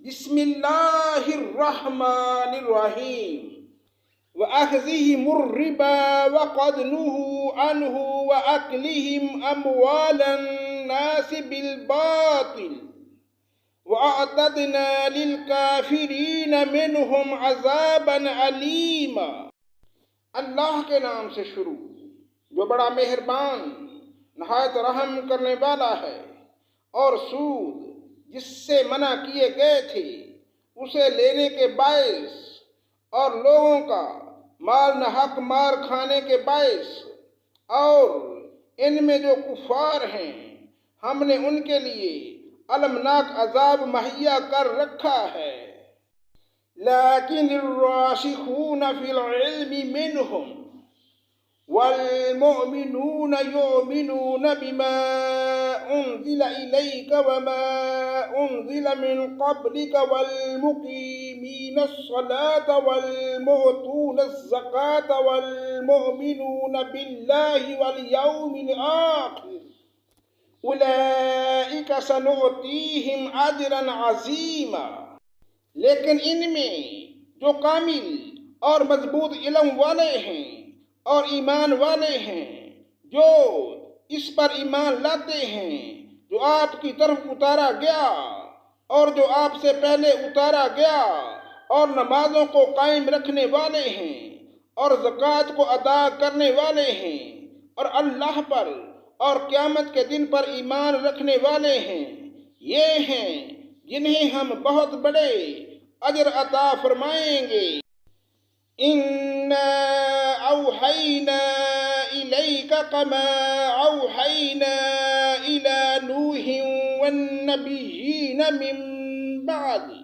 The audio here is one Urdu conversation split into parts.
بسم اللہ الرحمن الرحیم وَأَخْذِهِمُ الرِّبَا وَقَدْ نُهُوا عَنْهُ وَأَكْلِهِمْ أَمْوَالَ النَّاسِ بِالْبَاطِلِ وَأَعْتَدْنَا لِلْكَافِرِينَ مِنْهُمْ عَذَابًا عَلِيمًا۔ اللہ کے نام سے شروع جو بڑا مہربان نہایت رحم کرنے والا ہے، اور سود جس سے منع کیے گئے تھے اسے لینے کے باعث اور لوگوں کا مال ناحق مار کھانے کے باعث، اور ان میں جو کفار ہیں ہم نے ان کے لیے المناک عذاب مہیا کر رکھا ہے۔ لیکن الراسخون فی العلم منہم والمؤمنون يؤمنون بما أنزل إليك وما أنزل من قبلك والمقيمين الصلاة والمؤتون الزكاة والمؤمنون بالله واليوم الآخر أولئك سنؤتيهم أجرا عظيما۔ لیکن ان میں جو کامل اور مضبوط علم والے ہیں اور ایمان والے ہیں، جو اس پر ایمان لاتے ہیں جو آپ کی طرف اتارا گیا اور جو آپ سے پہلے اتارا گیا، اور نمازوں کو قائم رکھنے والے ہیں اور زکوٰۃ کو ادا کرنے والے ہیں، اور اللہ پر اور قیامت کے دن پر ایمان رکھنے والے ہیں، یہ ہیں جنہیں ہم بہت بڑے اجر عطا فرمائیں گے۔ إِنَّا أَوْحَيْنَا إِلَيْكَ كَمَا أَوْحَيْنَا إِلَى نُوحٍ وَالنَّبِيِّينَ مِن بَعْدِهِ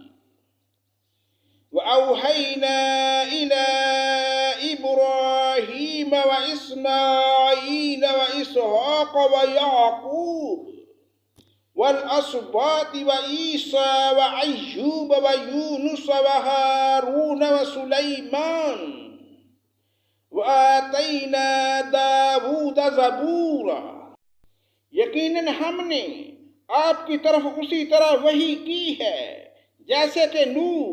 وَأَوْحَيْنَا إِلَى إِبْرَاهِيمَ وَإِسْمَاعِيلَ وَإِسْحَاقَ وَيَعْقُوبَ وَالْأَسْبَاطِ وَعِيسَىٰ وَأَيُّوبَ وَيُونُسَ وَهَارُونَ وَسُلَيْمَانَ وَآتَيْنَا دَاوُودَ زَبُورًا۔ یقیناً ہم نے آپ کی طرف اسی طرح وحی کی ہے جیسے کہ نوح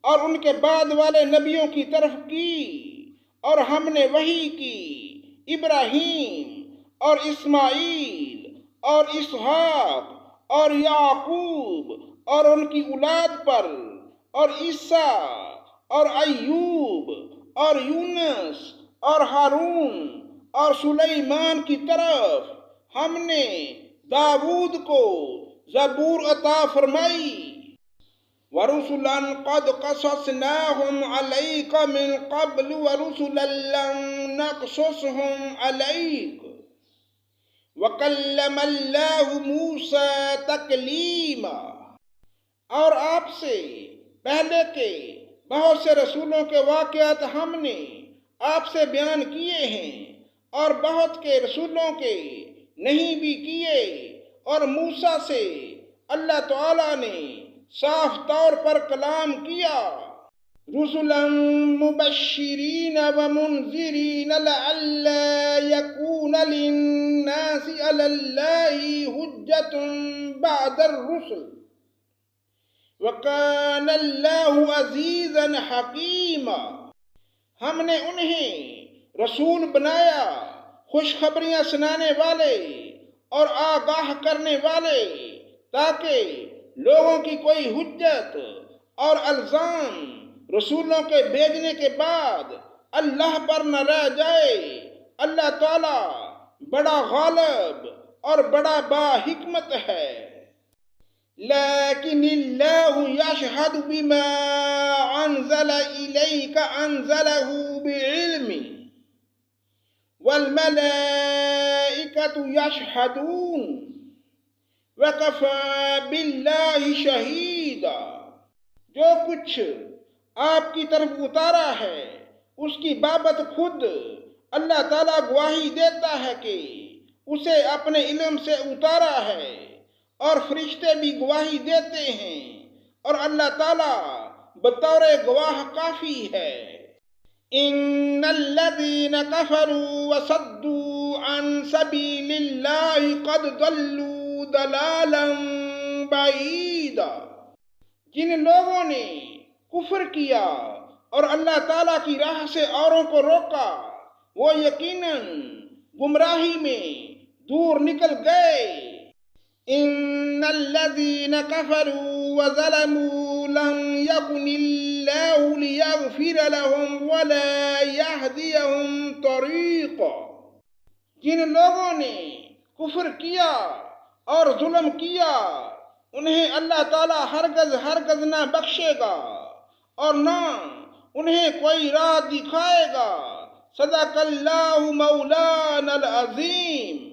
اور ان کے بعد والے نبیوں کی طرف کی، اور ہم نے وحی کی ابراہیم اور اسماعیل اور اسحاق اور یعقوب اور ان کی اولاد پر، اور عیسیٰ اور ایوب اور یونس اور ہارون اور سلیمان کی طرف ہم نے داود کو زبور عطا فرمائی۔ وَرُسُلًا قَدْ قَصَصْنَاهُمْ عَلَيْكَ مِن قَبْلُ وَرُسُلًا لَّم نَّقْصُصْهُمْ عَلَيْكَ وَكَلَّمَ اللَّهُ مُوسَىٰ تَكْلِيمًا۔ اور آپ سے پہلے کے بہت سے رسولوں کے واقعات ہم نے آپ سے بیان کیے ہیں، اور بہت کے رسولوں کے نہیں بھی کیے، اور موسیٰ سے اللہ تعالیٰ نے صاف طور پر کلام کیا۔ رسلا مبشرین ومنذرین لئلا یکون للناس علی اللہ حجۃ بعد الرسل وکان اللہ عزیزا حکیما۔ ہم نے انہیں رسول بنایا، خوشخبریاں سنانے والے اور آگاہ کرنے والے، تاکہ لوگوں کی کوئی حجت اور الزام رسولوں کے بھیجنے کے بعد اللہ پر نہ رہ جائے۔ اللہ تعالیٰ بڑا غالب اور بڑا با حکمت ہے۔ لیکن اللہ یشہد بما انزل الیک انزلہ بعلمہ والملائکۃ یشہدون وَكَفَىٰ بِاللَّهِ شَهِیدًا۔ جو کچھ آپ کی طرف اتارا ہے اس کی بابت خود اللہ تعالیٰ گواہی دیتا ہے کہ اسے اپنے علم سے اتارا ہے، اور فرشتے بھی گواہی دیتے ہیں، اور اللہ تعالیٰ بطور گواہ کافی ہے۔ ان الذین کفروا وصدوا عن سبیل اللہ قد ضلوا ضلالا بعیدا۔ جن لوگوں نے کفر کیا اور اللہ تعالیٰ کی راہ سے اوروں کو روکا وہ یقیناً گمراہی میں دور نکل گئے۔ ان الذين كفروا وظلموا لم يكن الله ليغفر لهم ولا يهديهم طريقا۔ جن لوگوں نے کفر کیا اور ظلم کیا انہیں اللہ تعالیٰ ہرگز نہ بخشے گا اور نہ انہیں کوئی راہ دکھائے گا۔ صدق اللہ مولانا العظیم۔